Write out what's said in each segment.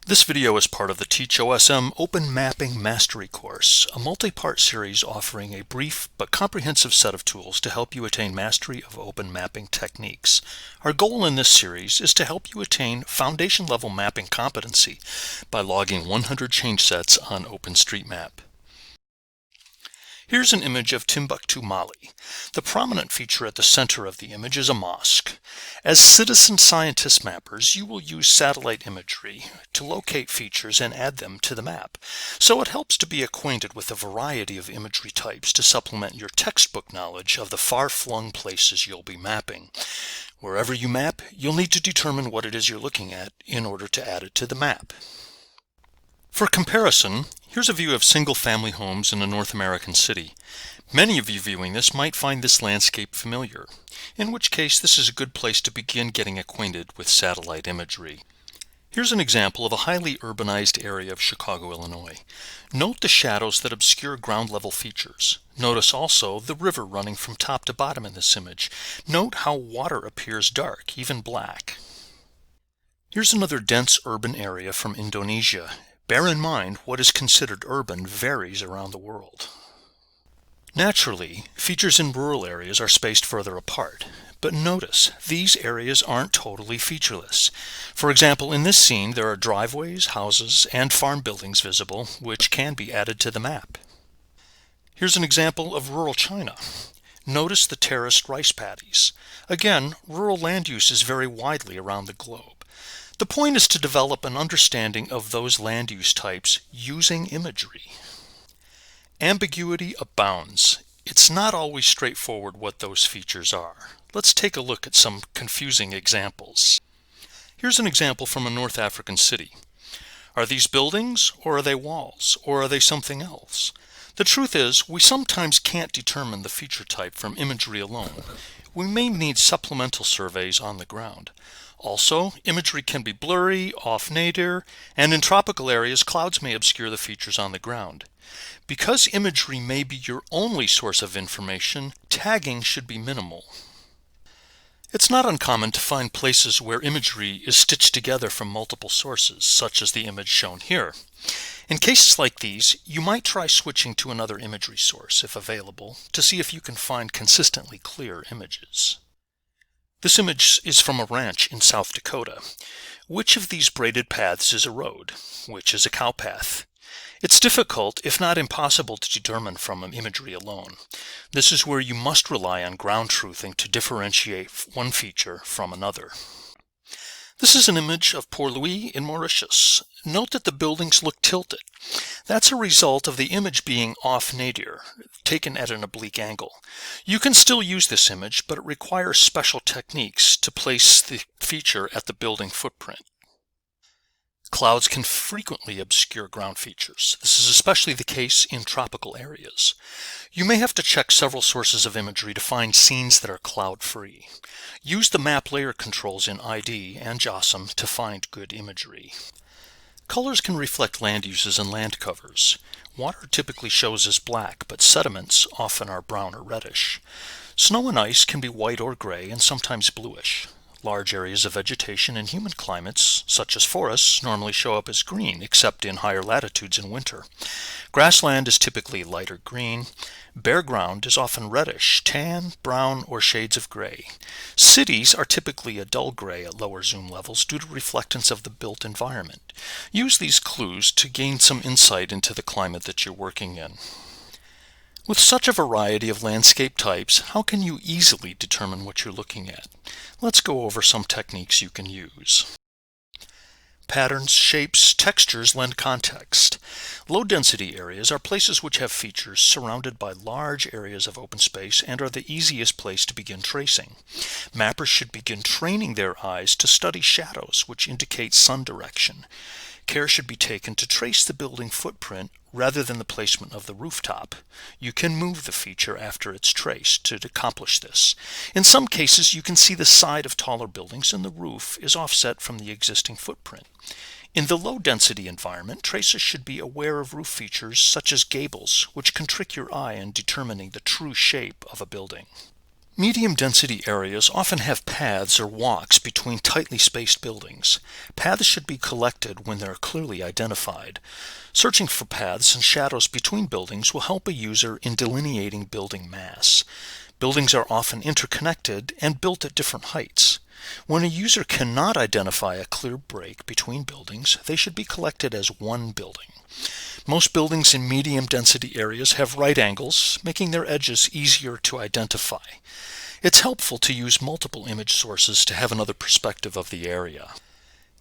This video is part of the TeachOSM Open Mapping Mastery course, a multi-part series offering a brief but comprehensive set of tools to help you attain mastery of open mapping techniques. Our goal in this series is to help you attain foundation-level mapping competency by logging 100 change sets on OpenStreetMap. Here's an image of Timbuktu, Mali. The prominent feature at the center of the image is a mosque. As citizen scientist mappers, you will use satellite imagery to locate features and add them to the map. So it helps to be acquainted with a variety of imagery types to supplement your textbook knowledge of the far-flung places you'll be mapping. Wherever you map, you'll need to determine what it is you're looking at in order to add it to the map. For comparison, here's a view of single-family homes in a North American city. Many of you viewing this might find this landscape familiar, in which case this is a good place to begin getting acquainted with satellite imagery. Here's an example of a highly urbanized area of Chicago, Illinois. Note the shadows that obscure ground-level features. Notice also the river running from top to bottom in this image. Note how water appears dark, even black. Here's another dense urban area from Indonesia. Bear in mind, what is considered urban varies around the world. Naturally, features in rural areas are spaced further apart, but notice, these areas aren't totally featureless. For example, in this scene, there are driveways, houses, and farm buildings visible, which can be added to the map. Here's an example of rural China. Notice the terraced rice paddies. Again, rural land use is very widely around the globe. The point is to develop an understanding of those land use types using imagery. Ambiguity abounds. It's not always straightforward what those features are. Let's take a look at some confusing examples. Here's an example from a North African city. Are these buildings, or are they walls, or are they something else? The truth is, we sometimes can't determine the feature type from imagery alone. We may need supplemental surveys on the ground. Also, imagery can be blurry, off-nadir, and in tropical areas, clouds may obscure the features on the ground. Because imagery may be your only source of information, tagging should be minimal. It's not uncommon to find places where imagery is stitched together from multiple sources, such as the image shown here. In cases like these, you might try switching to another imagery source, if available, to see if you can find consistently clear images. This image is from a ranch in South Dakota. Which of these braided paths is a road? Which is a cow path? It's difficult, if not impossible, to determine from imagery alone. This is where you must rely on ground truthing to differentiate one feature from another. This is an image of Port Louis in Mauritius. Note that the buildings look tilted. That's a result of the image being off-nadir, taken at an oblique angle. You can still use this image, but it requires special techniques to place the feature at the building footprint. Clouds can frequently obscure ground features. This is especially the case in tropical areas. You may have to check several sources of imagery to find scenes that are cloud-free. Use the map layer controls in ID and JOSM to find good imagery. Colors can reflect land uses and land covers. Water typically shows as black, but sediments often are brown or reddish. Snow and ice can be white or gray and sometimes bluish. Large areas of vegetation in humid climates, such as forests, normally show up as green, except in higher latitudes in winter. Grassland is typically lighter green. Bare ground is often reddish, tan, brown, or shades of gray. Cities are typically a dull gray at lower zoom levels due to reflectance of the built environment. Use these clues to gain some insight into the climate that you're working in. With such a variety of landscape types, how can you easily determine what you're looking at? Let's go over some techniques you can use. Patterns, shapes, textures lend context. Low-density areas are places which have features surrounded by large areas of open space and are the easiest place to begin tracing. Mappers should begin training their eyes to study shadows, which indicate sun direction. Care should be taken to trace the building footprint rather than the placement of the rooftop. You can move the feature after it's traced to accomplish this. In some cases, you can see the side of taller buildings and the roof is offset from the existing footprint. In the low-density environment, tracers should be aware of roof features such as gables, which can trick your eye in determining the true shape of a building. Medium density areas often have paths or walks between tightly spaced buildings. Paths should be collected when they're clearly identified. Searching for paths and shadows between buildings will help a user in delineating building mass. Buildings are often interconnected and built at different heights. When a user cannot identify a clear break between buildings, they should be collected as one building. Most buildings in medium density areas have right angles, making their edges easier to identify. It's helpful to use multiple image sources to have another perspective of the area.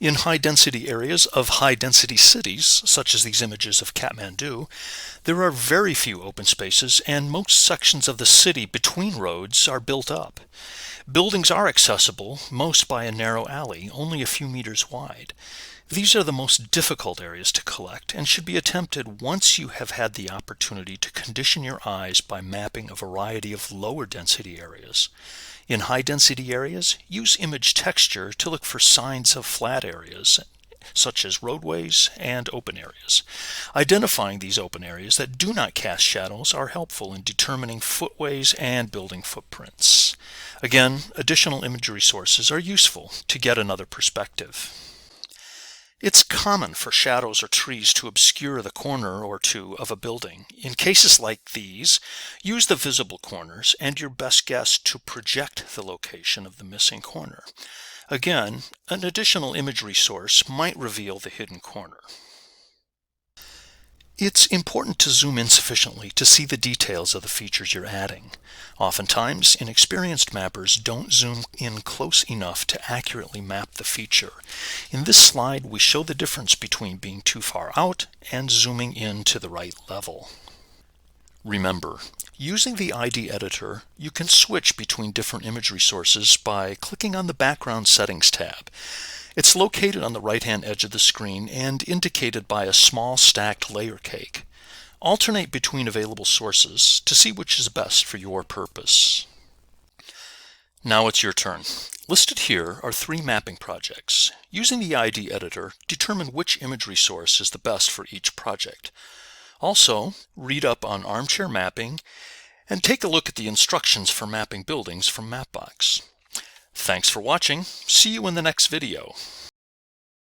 In high-density areas of high-density cities, such as these images of Kathmandu, there are very few open spaces and most sections of the city between roads are built up. Buildings are accessible, most by a narrow alley, only a few meters wide. These are the most difficult areas to collect and should be attempted once you have had the opportunity to condition your eyes by mapping a variety of lower density areas. In high density areas, use image texture to look for signs of flat areas, such as roadways and open areas. Identifying these open areas that do not cast shadows are helpful in determining footways and building footprints. Again, additional imagery sources are useful to get another perspective. It's common for shadows or trees to obscure the corner or two of a building. In cases like these, use the visible corners and your best guess to project the location of the missing corner. Again, an additional imagery source might reveal the hidden corner. It's important to zoom in sufficiently to see the details of the features you're adding. Oftentimes, inexperienced mappers don't zoom in close enough to accurately map the feature. In this slide, we show the difference between being too far out and zooming in to the right level. Remember, using the ID editor, you can switch between different imagery sources by clicking on the Background Settings tab. It's located on the right-hand edge of the screen and indicated by a small stacked layer cake. Alternate between available sources to see which is best for your purpose. Now it's your turn. Listed here are 3 mapping projects. Using the ID editor, determine which imagery source is the best for each project. Also, read up on armchair mapping and take a look at the instructions for mapping buildings from Mapbox. Thanks for watching. See you in the next video.